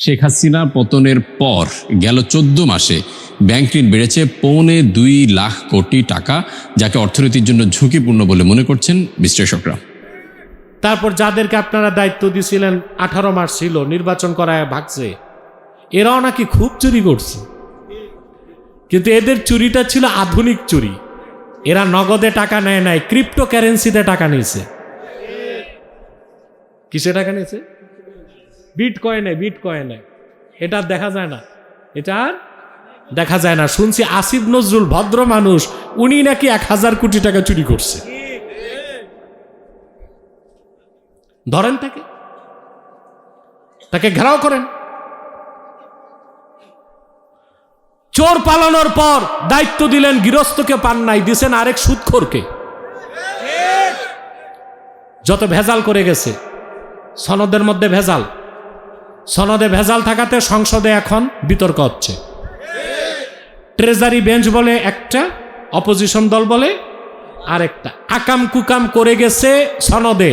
শেখ হাসিনা পতনের পর গেল 14 মাসে ব্যাংক ঋণ বেড়েছে 2.25 লাখ কোটি টাকা, যাকে অর্থনীতির জন্য ঝুঁকিপূর্ণ বলে মনে করছেন বিশ্লেষকরা। তারপর যাদেরকে আপনারা দায়িত্ব দিয়েছিলেন 18 মাস ছিল, নির্বাচন করায় ভাগছে, এরাও নাকি খুব চুরি করছে। কিন্তু এদের চুরিটা ছিল আধুনিক চুরি। এরা নগদে টাকা নেয় নাই, ক্রিপ্টো কারেন্সিতে টাকা নিয়েছে। কিসে টাকা নিয়েছে? বিটকয়েনে। এটা দেখা যায় না, এটা আর দেখা যায় না। শুনছি আসিফ নজরুল ভদ্র মানুষ, উনি নাকি 1000 কোটি টাকা চুরি করছে। ধরেন তাকে ঘেরাও করেন। চোর পালানোর পর দায়িত্ব দিলেন গৃহস্থকে, পান নাই, দিছেন আরেক সুদখোরকে। যত ভেজাল করে গেছে, সনদের মধ্যে ভেজাল, সনদে ভেজাল থাকাতে সংসদে এখন বিতর্ক হচ্ছে। ট্রেজারি বেঞ্চ বলে একটা, অপোজিশন দল বলে আরেকটা। আকাম কুকাম করে গেছে সনদে,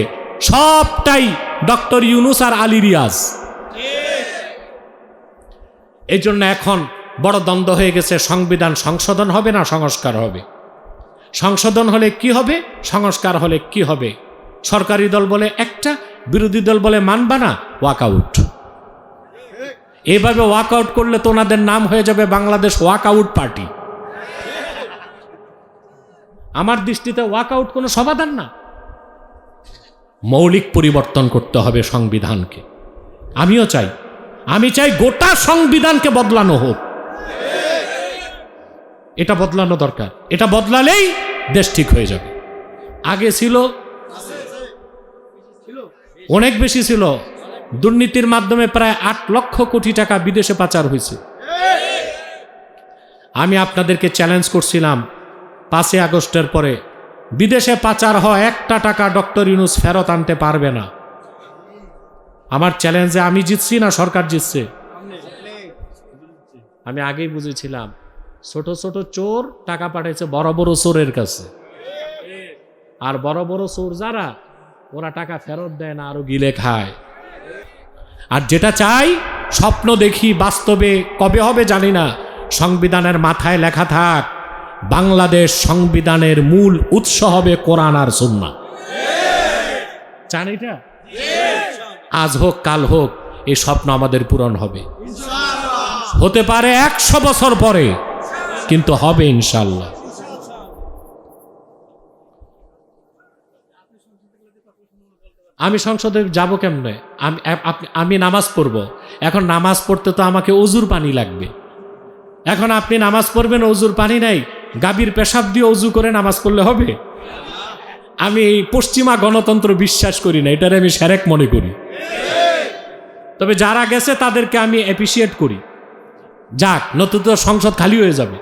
সবটাই ডক্টর ইউনুস আর আলী রিয়াজ। এই জন্য এখন বড় দ্বন্দ্ব হয়ে গেছে, সংবিধান সংশোধন হবে না সংস্কার হবে। সংশোধন হলে কি হবে, সংস্কার হলে কি হবে? সরকারি দল বলে একটা, বিরোধী দল বলে মানবা না, ওয়াকআউট। এইভাবে ওয়াকআউট করলে তো ওনাদের নাম হয়ে যাবে বাংলাদেশ ওয়াকআউট পার্টি। আমার দৃষ্টিতে ওয়াকআউট কোনো সমাধান না। মৌলিক পরিবর্তন করতে হবে সংবিধানকে। আমি চাই গোটা সংবিধানকে বদলানো হোক। এটা বদলানো দরকার। এটা বদলালেই দেশ ঠিক হয়ে যাবে। আগে ছিল অনেক বেশি ছিল, দুর্নীতির মাধ্যমে প্রায় 8 লক্ষ কোটি টাকা বিদেশে পাচার হয়েছে। আমি আপনাদেরকে চ্যালেঞ্জ করছিলাম 5 আগস্টের পরে বিদেশে পাচার হওয়া 1টা টাকা ডক্টর ইউনুস ফেরত আনতে পারবে না। আমার চ্যালেঞ্জে আমি জিতছি না সরকার জিতছে? আমি আগেই বুঝেছিলাম ছোট ছোট চোর টাকা পাঠাইছে বড় বড় চোরের কাছে, আর বড় বড় চোর যারা, ওরা টাকা ফেরত দেয় না, আরো গিলে খায়। আর যেটা চাই, স্বপ্ন দেখি, বাস্তবে কবে হবে জানি না, সংবিধানের মাথায় লেখা থাক বাংলাদেশ সংবিধানের মূল উৎস হবে কোরআন আর সুন্নাহ। চান এটা? আজ হোক কাল হোক, এই স্বপ্ন আমাদের পূরণ হবে। হতে পারে 100 বছর পরে, কিন্তু হবে ইনশাআল্লাহ। আমি সংসদে যাব কেমনে? আমি নামাজ পড়ব। এখন নামাজ পড়তে তো আমাকে অজুর পানি লাগবে। এখন আপনি নামাজ পড়বেন, অজুর পানি নাই, গাভীর পেশাব দিয়ে অজু করে নামাজ পড়লে হবে? আমি এই পশ্চিমা গণতন্ত্র বিশ্বাস করি না, এটারে আমি সেরেক মনে করি। তবে যারা গেছে তাদেরকে আমি অ্যাপ্রিসিয়েট করি। যাক, নতুন তো সংসদ খালি হয়ে যাবে,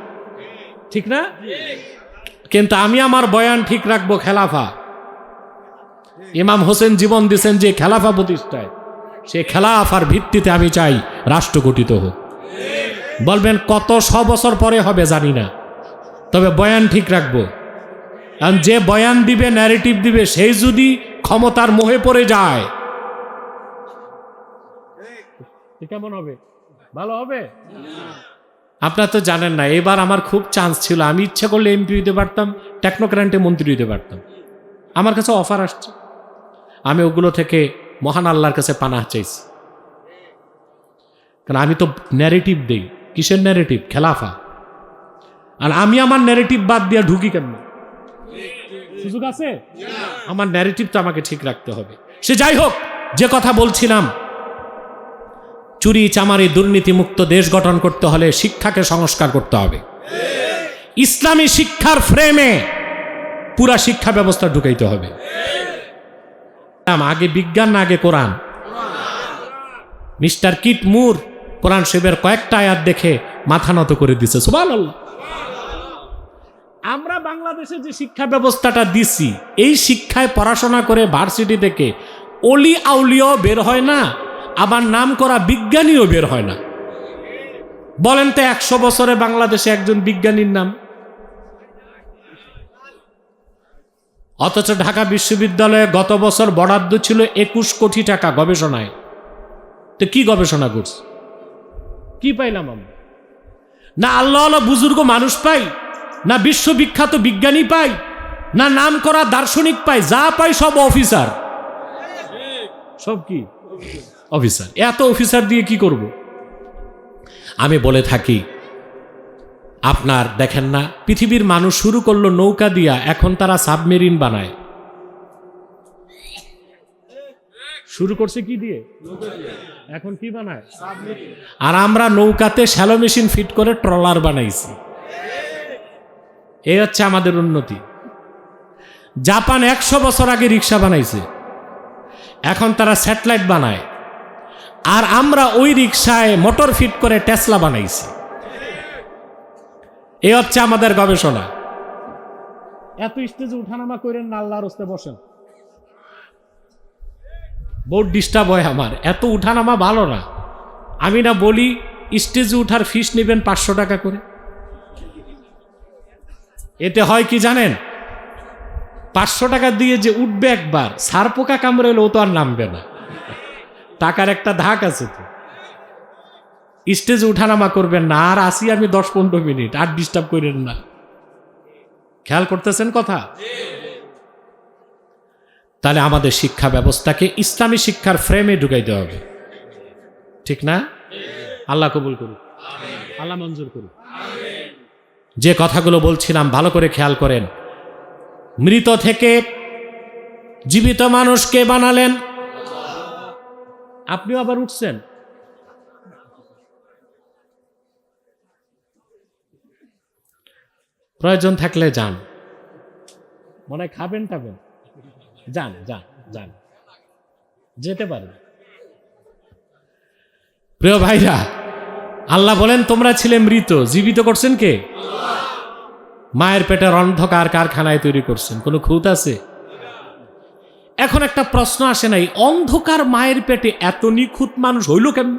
ঠিক না? কিন্তু আমি আমার বয়ান ঠিক রাখবো খেলাফা। ইমাম হোসেন জীবন দিয়েছেন যে খেলাফা প্রতিষ্ঠায়, সে খেলাফার ভিত্তিতে আমি চাই রাষ্ট্র গঠিত হোক। বলবেন কত 100 বছর পরে হবে জানি না, তবে বয়ান ঠিক রাখবো। কারণ যে বয়ান দিবে, ন্যারেটিভ দিবে, সেই যদি ক্ষমতার মোহে পড়ে যায়, কেমন হবে? ভালো হবে? আপনারা তো জানেন না, এবার আমার খুব চান্স ছিল, আমি ইচ্ছা করলে এমপি হইতে পারতাম, টেকনোক্র্যান্টে মন্ত্রী হইতে পারতাম। আমার কাছে অফার আসছে, আমি ওগুলো থেকে মহান আল্লাহর কাছে পানাহ চাইছি। কারণ আমি তো ন্যারেটিভ দেই। কিসের ন্যারেটিভ? খেলাফা। আর আমি আমার ন্যারেটিভ বাদ দিয়ে ঢুকি কেন? সুযোগ আছে? আমার ন্যারেটিভ তো আমাকে ঠিক রাখতে হবে। সে যাই হোক, যে কথা বলছিলাম, চুরি চামারি দুর্নীতি মুক্ত দেশ গঠন করতে হলে শিক্ষাকে সংস্কার করতে হবে। ইসলামী শিক্ষার ফ্রেমে পুরা শিক্ষা ব্যবস্থা ঢুকাইতে হবে। আগে বিজ্ঞান না আগে কোরআন? মিস্টার কিট মুর কোরআন শরীফের কয়েকটা আয়াত দেখে মাথা নত করে দিছে, সুবহানাল্লাহ। আমরা বাংলাদেশে যে শিক্ষা ব্যবস্থাটা দিছি, এই শিক্ষায় পড়াশোনা করে ভার্সিটি থেকে অলি আউলিয়াও বের হয় না, আবার নাম করা বিজ্ঞানীও বের হয় না। বলেন তো 100 বছরে বাংলাদেশে একজন বিজ্ঞানীর নাম? অথচ ঢাকা বিশ্ববিদ্যালয়ে গত বছর বরাদ্দ ছিল 21 কোটি টাকা গবেষণায়। তো কি গবেষণা করছি, কি পাইলাম আমরা? না আল্লাহ বুজুর্গ মানুষ পাই, না বিশ্ববিখ্যাত বিজ্ঞানী পাই, না নাম করা দার্শনিক পাই, যা পাই সব অফিসার। সব কি অফিসার? এত অফিসার দিয়ে কি করব? আমি বলে থাকি, আপনার দেখেন না, পৃথিবীর মানুষ শুরু করলো নৌকা দিয়া, এখন তারা সাবমেরিন বানায়। শুরু করছে কি দিয়ে? এখন কি বানায়? আর আমরা নৌকাতে শ্যালো মেশিন ফিট করে ট্রলার বানাইছি। এই হচ্ছে আমাদের উন্নতি। জাপান 100 বছর আগে রিক্সা বানাইছে, এখন তারা স্যাটেলাইট বানায়। আর আমরা ওই রিক্সায় মোটর ফিট করে টেসলা বানাইছি। এই হচ্ছে আমাদের গবেষণা। এত স্টেজে উঠানামা করেন না, আল্লাহর রাস্তায় বসেন। বহুত ডিস্টার্ব হয় আমার, এত উঠানামা ভালো না। আমি না বলি স্টেজে উঠার ফিস নেবেন 500 টাকা করে। এতে হয় কি জানেন? 500 টাকা দিয়ে যে উঠবে একবার, সার পোকা কামড়েলে ও তো আর নামবে না। টাকার একটা ধাক আছে তো। স্টেজে উঠানামা করবেন না। আর আসি আমি 10-15 মিনিট, আর ডিস্টার্ব করেন না। খেয়াল করতেছেন কথা? তাহলে আমাদের শিক্ষা ব্যবস্থাকে ইসলামী শিক্ষার ফ্রেমে ঢুকাইতে হবে, ঠিক না? আল্লাহ কবুল করুন, আল্লাহ মঞ্জুর করুন। যে কথাগুলো বলছিলাম ভালো করে খেয়াল করেন। মৃত থেকে জীবিত মানুষকে বানালেন, আপনিও আবার উঠছেন। প্রয়োজন থাকলে যান, মনে হয় খাবেন টাবেন, যান যান যান, যেতে পারেন। প্রিয় ভাইরা, আল্লাহ বলেন তোমরা ছিলে মৃত, জীবিত করছেন কে? মায়ের পেটের অন্ধকার কারখানায় তৈরি করছেন, কোনো খুঁত আছে? এখন একটা প্রশ্ন আসে নাই, অন্ধকার মায়ের পেটে এত নিখুঁত মানুষ হইল কেমন?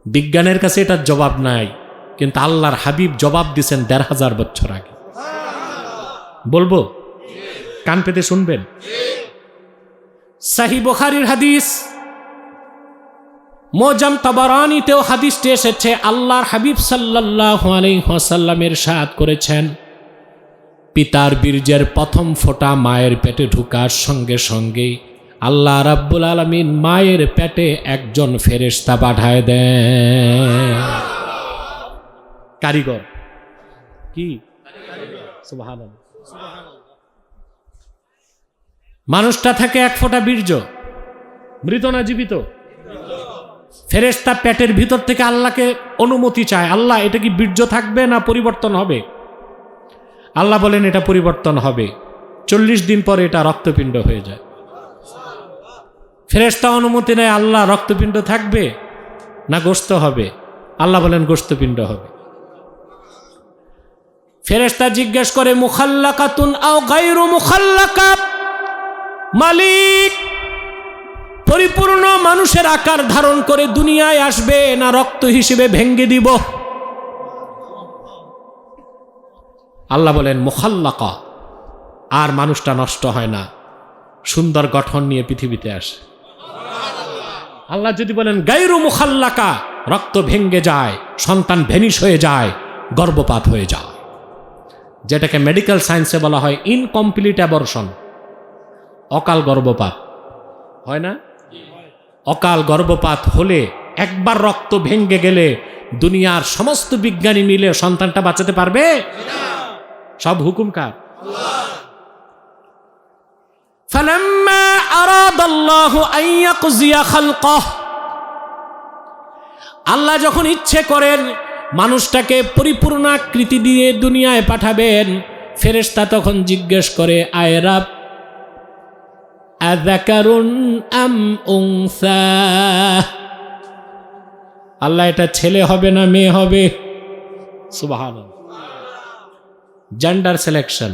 বিজ্ঞানের কাছে এটার জবাব নাই, কিন্তু আল্লাহর হাবিব জবাব দিছেন 1500 বছর আগে। বলবো? কান পেতে শুনবেন। সহিহ বুখারীর হাদিস, মোজাম তাবারানীতেও হাদিসটি এসেছে। আল্লাহর হাবিব সাল্লাল্লাহু আলাইহি ওয়াসাল্লাম ইরশাদ করেছেন, পিতার বীর্যের প্রথম ফোঁটা মায়ের পেটে ঢোকার সঙ্গে সঙ্গেই আল্লাহ রাব্বুল আলামিন মায়ের পেটে একজন ফেরেশতা পাঠায় দেন। কারিগর কি? সুবহানাল্লাহ। মানুষটা থাকে 1 ফোঁটা বীর্য, মৃত না জীবিত? ফেরেশতা পেটের ভিতর থেকে আল্লাহকে অনুমতি চায়, আল্লাহ এটা কি বীর্য থাকবে না পরিবর্তন হবে? আল্লাহ বলেন এটা পরিবর্তন হবে। 40 দিন পরে এটা রক্তপিণ্ড হয়ে যায়। ফেরেশতা অনুমতি নেয়, আল্লাহ রক্তপিণ্ড থাকবে না গোশত হবে? আল্লাহ বলেন গোশতপিণ্ড হবে। ফেরেশতা জিজ্ঞেস করে, মুখাল্লাকাতুন আও গায়রু মুখাল্লাকা? মালিক, পরিপূর্ণ মানুষের আকার ধারণ করে দুনিয়ায় আসবে না রক্ত হিসেবে ভেঙ্গে দিব? আল্লাহ বলেন মুখাল্লাকা। আর মানুষটা নষ্ট হয় না, সুন্দর গঠন নিয়ে পৃথিবীতে আসে। আল্লাহ যদি বলেন গায়রু মুখাল্লাকা, রক্ত ভেঙ্গে যায়, সন্তান ভেনিশ হয়ে যায়, গর্ভপাত হয়ে যায়, যেটাকে মেডিকেল সায়েন্সে বলা হয় ইনকমপ্লিট অ্যাবর্শন, অকাল গর্ভপাত হয় না? অকাল গর্ভপাত হলে, একবার রক্ত ভেঙ্গে গেলে দুনিয়ার সমস্ত বিজ্ঞানী মিলে সন্তানটা বাঁচাতে পারবে? সব হুকুম কার? ফালাম্মা আরাদাল্লাহু আন ইয়াকযিয়া খালকাহ, আল্লাহ যখন ইচ্ছে করেন মানুষটাকে পরিপূর্ণ আকৃতি দিয়ে দুনিয়ায় পাঠাবেন, ফেরেশতা তখন জিজ্ঞেস করে, আয় রাব, আযাকারুন আম উনসা? আল্লাহ এটা ছেলে হবে না মেয়ে হবে? সুবহানাল্লাহ। জেন্ডার সিলেকশন,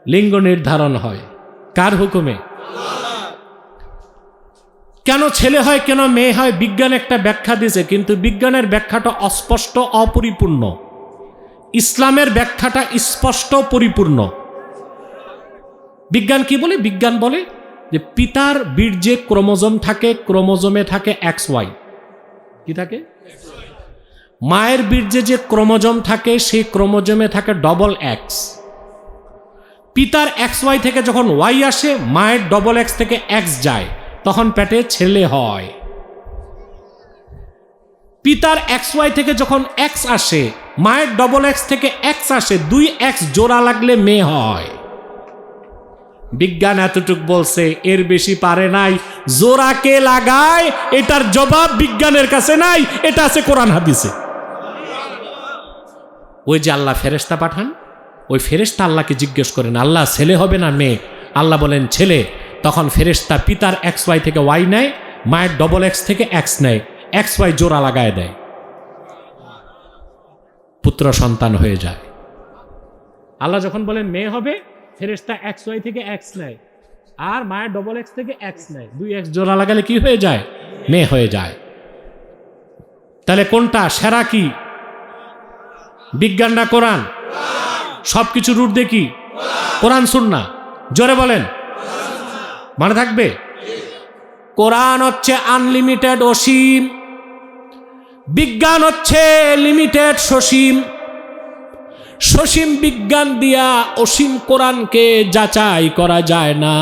লিঙ্গ নির্ধারণ হয় কার হুকুমে? কেন ছেলে হয় কেন মেয়ে হয় বিজ্ঞান একটা ব্যাখ্যা দিয়েছে, কিন্তু বিজ্ঞানের ব্যাখ্যাটা অস্পষ্ট, অপরিপূর্ণ। ইসলামের ব্যাখ্যাটা স্পষ্ট, পরিপূর্ণ। বিজ্ঞান কি বলে? বিজ্ঞান বলে যে পিতার বীর্যে ক্রোমোজোম থাকে, ক্রোমোজোমে থাকে XY, কি থাকে? মায়ের বীর্যে যে ক্রোমোজোম থাকে সেই ক্রোমোজোমে থাকে XX। পিতার XY থেকে যখন Y আসে, মায়ের XX থেকে X যায়, তখন পেটে ছেলে হয়। পিতার XY থেকে যখন X আসে, মায়ের XX থেকে X আসে, 2X জোড়া লাগলে মেয়ে হয়। বিজ্ঞান এতটুক বলছে, এর বেশি পারে নাই। জোড়া কে লাগায় এটার জবাব বিজ্ঞানের কাছে নাই, এটা আছে কোরআন হাদিসে। ওই যে আল্লাহ ফেরেশতা পাঠান, ওই ফেরেশতা আল্লাহকে জিজ্ঞেস করেন, আল্লাহ ছেলে হবে না মেয়ে? আল্লাহ বলেন ছেলে। তখন ফেরেশতা পিতার XY থেকে Y নেয়, মায়ের XX থেকে X নেয়, XY জোড়া লাগায় দেয়, পুত্র সন্তান হয়ে যায়। আল্লাহ যখন বলেন মেয়ে হবে, ফেরেশতা XY থেকে X নেয়, আর মায়ের XX থেকে X নেয়, 2X জোড়া লাগালে কি হয়ে যায়? মেয়ে হয়ে যায়। তাহলে কোনটা সেরা? কি বিজ্ঞান না কোরআন? সবকিছু রুট দেখি কোরআন সুন্নাহ। জোরে বলেন, মনে থাকবে। কোরআন হচ্ছে আনলিমিটেড অসীম, বিজ্ঞান হচ্ছে লিমিটেড সসীম। সসীম বিজ্ঞান দিয়া অসীম কোরআনকে যাচাই করা যায় না,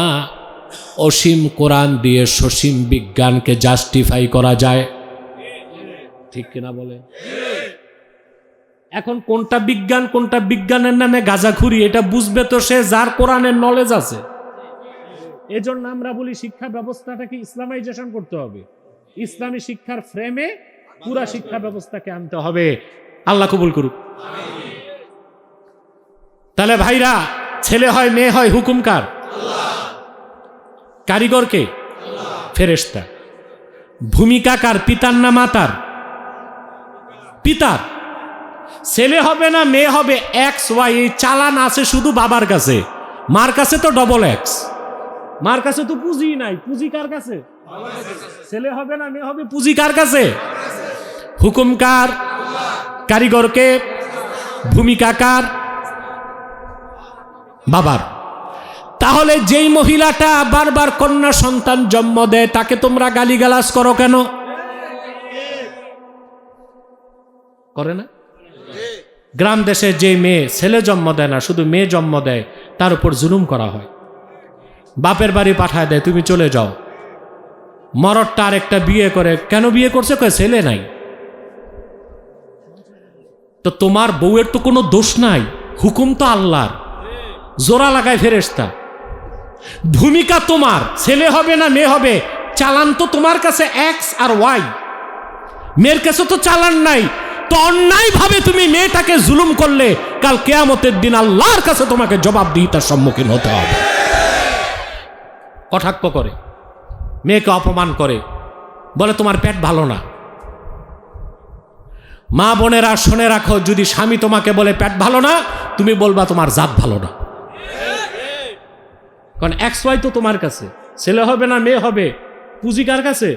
অসীম কোরআন দিয়ে সসীম বিজ্ঞানকে জাস্টিফাই করা যায়। ঠিক কিনা বলে? এখন কোনটা বিজ্ঞান, কোনটা বিজ্ঞানের নামে গাঁজাখুরি, এটা বুঝবে তো সে যার কোরআনের নলেজ আছে। এজন্য আমরা বলি শিক্ষা ব্যবস্থাটাকে ইসলামাইজেশন করতে হবে, ইসলামী শিক্ষার ফ্রেমে পুরা শিক্ষা ব্যবস্থাকে আনতে হবে। আল্লাহ কবুল করুক। তাহলে ভাইরা, ছেলে হয় মেয়ে হয়, হুকুম কার? কারিগর কে? ফেরেশতা। ভূমিকা কার? পিতার না মাতার? পিতার। ছেলে হবে না মেয়ে হবে, XY এই চালান আছে শুধু বাবার কাছে, মার কাছে তো XX। মার কাছে তো পুঁজি নাই, পুঁজি কার কাছে? ছেলে হবে না মেয়ে হবে, পুঁজি কার কাছে? হুকুম কার? কারিগর কে? ভূমিকা কার? বাবার। তাহলে যেই মহিলাটা বারবার কন্যা সন্তান জন্ম দেয়, তাকে তোমরা গালিগালাজ করো কেন? করে না? গ্রাম দেশে যে মেয়ে ছেলে জন্ম দেয় না, শুধু মেয়ে জন্ম দেয়, তার উপর জুলুম করা হয়। বাপের বাড়ি পাঠায় দেয়, তুমি চলে যাও। মরদটা আর একটা বিয়ে করে, কেন বিয়ে করছে? কয় ছেলে নাই। তো তোমার বউয়ের তো কোনো দোষ নাই, হুকুম তো আল্লাহর, জোড়া লাগায় ফেরেশতা। ভূমিকা তোমার, ছেলে হবে না মেয়ে হবে, চালান তো তোমার কাছে X আর Y, মেয়ের কাছে তো চালান নাই। তো অন্যায় ভাবে তুমি মেয়েটাকে জুলুম করলে, কাল কিয়ামতের দিন আল্লাহর কাছে তোমাকে জবাবদিহিতার সম্মুখীন হতে হবে। কটাক্ষ করে, মেয়েকে অপমান করে, বলে তোমার পেট ভালো না। মা বোনেরা শুনে রাখো, যদি স্বামী তোমাকে বলে পেট ভালো না, তুমি বলবা তোমার জাত ভালো না। কারণ XY তো তোমার কাছে, ছেলে হবে না মেয়ে হবে, পুঁজি কার কাছে?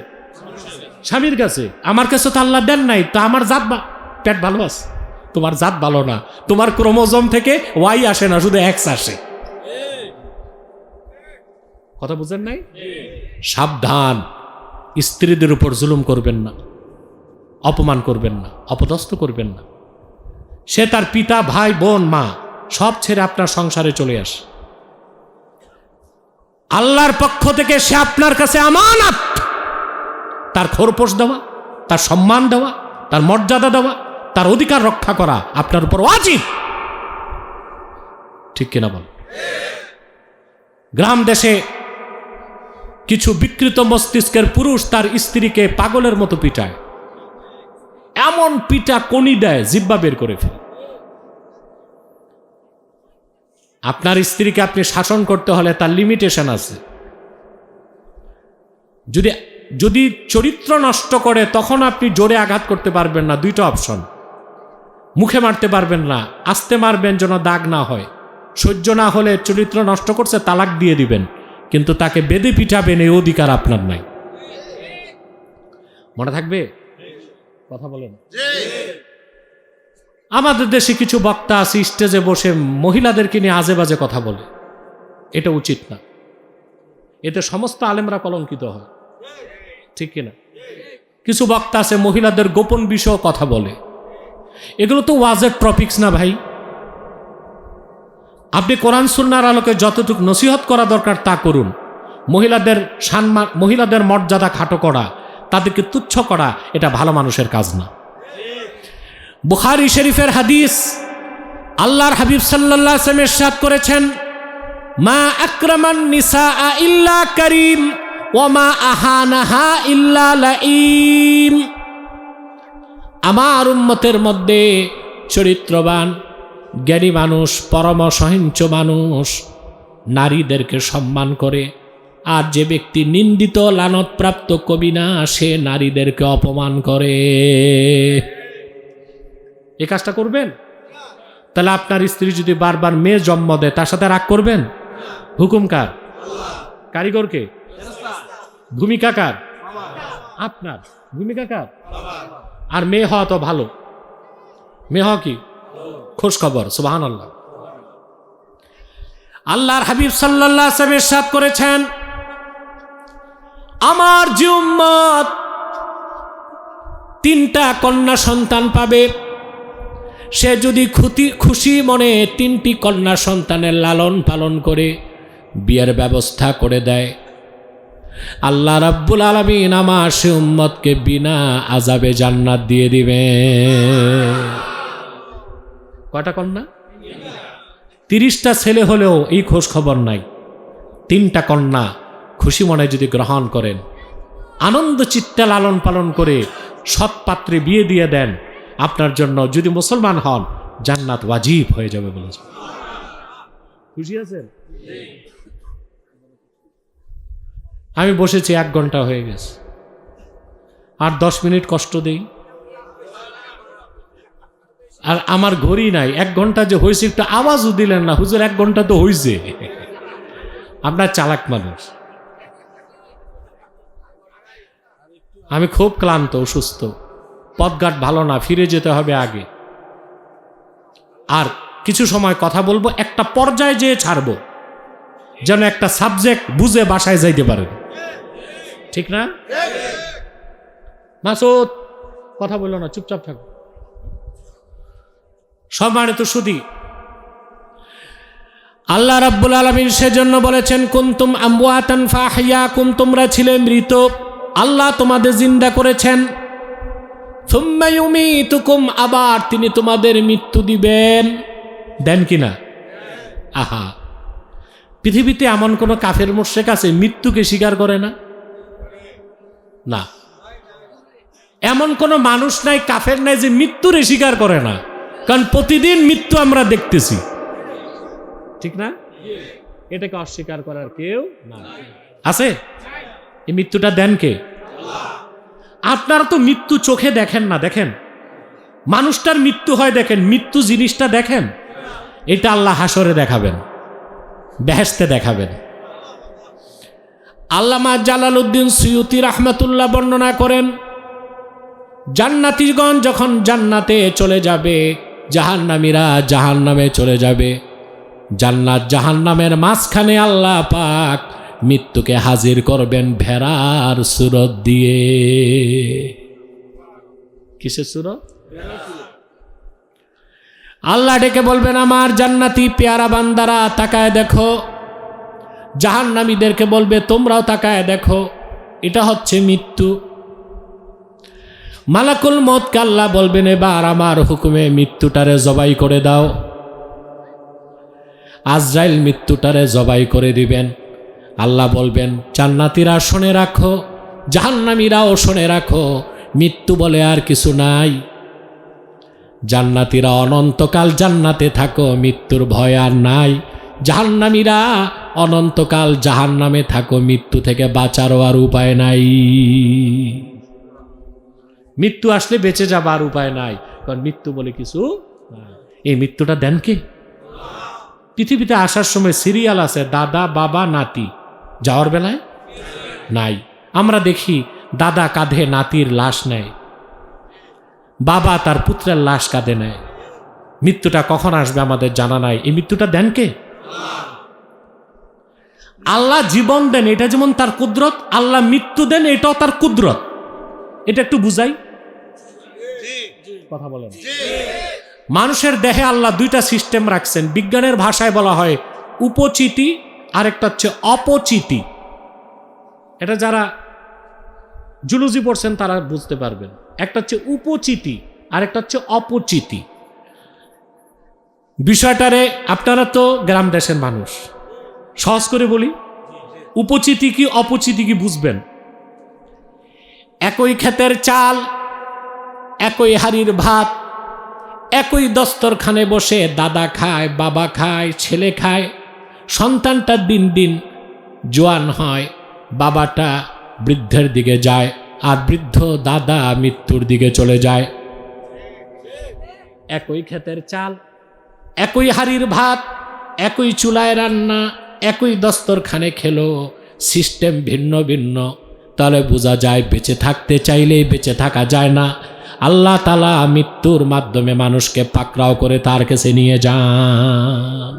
স্বামীর কাছে। আমার কাছে তো আল্লাহ দেন নাই, তা আমার জাত পেট ভালো আছে, তোমার জাত ভালো না। তোমার ক্রোমোজোম থেকে Y আসে না, শুধু X আসে। কথা বুঝেন নাই? সাবধান, স্ত্রীদের উপর জুলুম করবেন না, অপমান করবেন না, অপদস্থ করবেন না। সে তার পিতা, ভাই, বোন, মা সব ছেড়ে আপনার সংসারে চলে আসে। আল্লাহর পক্ষ থেকে সে আপনার কাছে আমানত, তার খোরপোশ দেওয়া, তার সম্মান দেওয়া, তার মর্যাদা দেওয়া, তার অধিকার রক্ষা করা আপনার উপর ওয়াজিব। ঠিক কিনা বল? গ্রাম দেশে কিছু বিকৃত মস্তিষ্কের পুরুষ তার স্ত্রীকে পাগলের মতো পিটায়, এমন পিটা কনি দেয় জিহ্বা বের করে ফেলে। আপনার স্ত্রীকে আপনি শাসন করতে হলে তার লিমিটেশন আছে। যদি চরিত্র নষ্ট করে, তখন আপনি জোরে আঘাত করতে পারবেন না। দুইটা অপশন, মুখে মারতে পারবেন না, আস্তে মারবেন যেন দাগ না হয়। সহ্য না হলে চরিত্র নষ্ট করছে, তালাক দিয়ে দিবেন, কিন্তু তাকে বেঁধে পিঠাবেন এই অধিকার আপনার নাই। মনে থাকবে? কথা বলেন। আমাদের দেশে কিছু বক্তা আছে, স্টেজে বসে মহিলাদেরকে নিয়ে আজে বাজে কথা বলে, এটা উচিত না। এতে সমস্ত আলেমরা কলঙ্কিত হয়, ঠিক কিনা? কিছু বক্তা আছে মহিলাদের গোপন বিষয় কথা বলে, এগুলো তো ওয়াজের টপিকস না ভাই। আপনি কোরআন সুন্নাহর আলোকে যতটুকু নসিহত করা দরকার তা করুন। মহিলাদের সম্মান, মহিলাদের মর্যাদা খাটো করা, তাদেরকে তুচ্ছ করা, এটা ভালো মানুষের কাজ না। বুখারী শরীফের হাদিস, আল্লাহর হাবিব সাল্লাল্লাহু আলাইহি ওয়াসাল্লাম ইরশাদ করেছেন, মা আকরামান নিসা ইল্লা কারীম ওয়া মা আহানাহা ইল্লা লাঈম। আমার উম্মতের মধ্যে চরিত্রবান, জ্ঞানী মানুষ, পরম সহিংস মানুষ নারীদেরকে সম্মান করে, আর যে ব্যক্তি নিন্দিত লানতপ্রাপ্ত কবি না, সে নারীদেরকে অপমান করে। এই কাজটা করবেন? তাহলে আপনার স্ত্রী যদি বারবার মেয়ে জন্ম দেয়, তার সাথে রাগ করবেন? হুকুম কার? কারিগরকে? ভূমিকা কার? আপনার। ভূমিকা কার? আর মেয়ে হওয়া তো ভালো, মেয়ে হওয়া কি খোঁজ খবর। সুবহানাল্লাহ। আল্লাহর হাবিব সাল্লাল্লাহু আলাইহি ওয়াসাল্লাম ইরশাদ করেছেন, আমার যে উম্মত তিনটা কন্যা সন্তান পাবে, সে যদি খুশি মনে তিনটি কন্যা সন্তানের লালন পালন করে বিয়ের ব্যবস্থা করে দেয়, আল্লাহ রাব্বুল আলামিন আমার সে উম্মতকে বিনা আযাবে জান্নাত দিয়ে দিবে। কয়টা কন্যা? 30টা ছেলে হলেও এই খোঁজ খবর নাই। 3টা কন্যা খুশি মনে যদি গ্রহণ করেন, আনন্দ চিত্তে লালন পালন করে সৎ পাত্রে বিয়ে দিয়ে দেন, আপনার জন্য যদি মুসলমান হন জান্নাত ওয়াজিব হয়ে যাবে বলেছে। খুশি আছেন? আমি বসেছি 1 ঘন্টা হয়ে গেছে, আর 10 মিনিট কষ্ট দেই, আর আমার ঘড়ি নাই। 1 ঘন্টা যে হয়েছে একটু আওয়াজও দিলেন না, হুজুর 1 ঘন্টা তো হয়েছে। আপনার চালাক মানুষ। আমি খুব ক্লান্ত, অসুস্থ, পথঘাট ভালো না, ফিরে যেতে হবে আগে। আর কিছু সময় কথা বলবো, একটা পর্যায়ে যেয়ে ছাড়বো, যেন একটা সাবজেক্ট বুঝে বাসায় যাইতে পারেন, ঠিক না? মাসুদ কথা বললো না, চুপচাপ থাকো। সম্মানিত সুধী, আল্লাহ রাব্বুল আলামিন সেজন্য বলেছেন, কুনতুম আমওয়াতান ফাহইয়াকুম, তোমরা ছিলে মৃত, আল্লাহ তোমাদের জিন্দা করেছেন। সুম্মা ইউমীতুকুম, আবার তিনি তোমাদের মৃত্যু দিবেন। দেন কিনা? আহা, পৃথিবীতে এমন কোন কাফের মুশরিক আছে মৃত্যুকে স্বীকার করে না? না। এমন কোন মানুষ নাই, কাফের নাই যে মৃত্যুরে স্বীকার করে না, কারণ প্রতিদিন মৃত্যু আমরা দেখতেছি, ঠিক না? এটাকে অস্বীকার করার কেউ না। আছে? এই মৃত্যুটা দেন কে? আপনারা তো মৃত্যু চোখে দেখেন না, দেখেন মানুষটার মৃত্যু হয়, দেখেন মৃত্যু জিনিসটা দেখেন, এটা আল্লাহ হাসরে দেখাবেন, বেহেশতে দেখাবেন। আল্লামা জালালউদ্দিন সুয়ুতি রাহমাতুল্লাহ বর্ণনা করেন, জান্নাতীগণ যখন জান্নাতে চলে যাবে, জাহান্নামীরা জাহান্নামে চলে যাবে, জান্নাত জাহান্নামের মাঝখানে আল্লাহ পাক মৃত্যুকে হাজির করবেন ভেড়ার সুরত দিয়ে। কিসের সুরত? আল্লাহ ডেকে বলবেন, আমার জান্নাতি পেয়ারা বান্দারা তাকায় দেখো। জাহান্নামীদেরকে বলবে, তোমরাও তাকায় দেখো, এটা হচ্ছে মৃত্যু। মালাকুল মউতকে আল্লাহ বলবেন, এবার আমার হুকুমে মৃত্যুটারে জবাই করে দাও। আজরাইল মৃত্যুটারে জবাই করে দিবেন। আল্লাহ বলবেন, জান্নাতীরা শুনে রাখো, জাহান্নামীরাও শুনে রাখো, মৃত্যু বলে আর কিছু নাই। জান্নাতীরা অনন্তকাল জান্নাতে থাকো, মৃত্যুর ভয় আর নাই। জাহান্নামীরা অনন্তকাল জাহান্নামে থাকো, মৃত্যু থেকে বাঁচারও আর উপায় নাই। মৃত্যু আসলে বেঁচে যাবার উপায় নাই, কারণ মৃত্যু বলে কিছু নাই। এই মৃত্যুটা দেন কে? পৃথিবীতে আসার সময় সিরিয়াল আছে, দাদা বাবা নাতি, যাওয়ার বেলায় নাই। আমরা দেখি দাদা কাঁধে নাতির লাশ নেয়, বাবা তার পুত্রের লাশ কাঁধে নেয়। মৃত্যুটা কখন আসবে আমাদের জানা নাই। এই মৃত্যুটা দেন কে? আল্লাহ জীবন দেন, এটা যেমন তার কুদরত, আল্লাহ মৃত্যু দেন, এটাও তার কুদরত। এটা একটু বুঝাই, কথা বলেন। মানুষের দেহে আল্লাহ দুইটা সিস্টেম রাখছেন, বিজ্ঞানের ভাষায় বলা হয় উপচিতি, আর একটা হচ্ছে অপচিতি। এটা যারা জুলজি পড়ছেন তারা বুঝতে পারবেন। একটা হচ্ছে উপচিতি আর একটা হচ্ছে অপচিতি। বিষয়টারে, আপনারা তো গ্রাম দেশের মানুষ, সহজ করে বলি, উপচিতি কি অপচিতি কি বুঝবেন। একই ক্ষেতের চাল, একই হাড়ির ভাত, একই দস্তরখানে বসে দাদা খায়, বাবা খায়, ছেলে খায়, সন্তানটা দিন দিন জোয়ান হয়, বাবাটা বৃদ্ধের দিকে যায়, আর বৃদ্ধ দাদা মৃত্যুর দিকে চলে যায়। একই ক্ষেতের চাল, একই হাড়ির ভাত, একই চুলায় রান্না, একই দস্তরখানে খেলো, সিস্টেম ভিন্ন ভিন্ন। তাহলে বোঝা যায় বেঁচে থাকতে চাইলেই বেঁচে থাকা যায় না। আল্লাহ তাআলা মৃত্যুর মাধ্যমে মানুষকে পাকড়াও করে তার কাছে নিয়ে যান।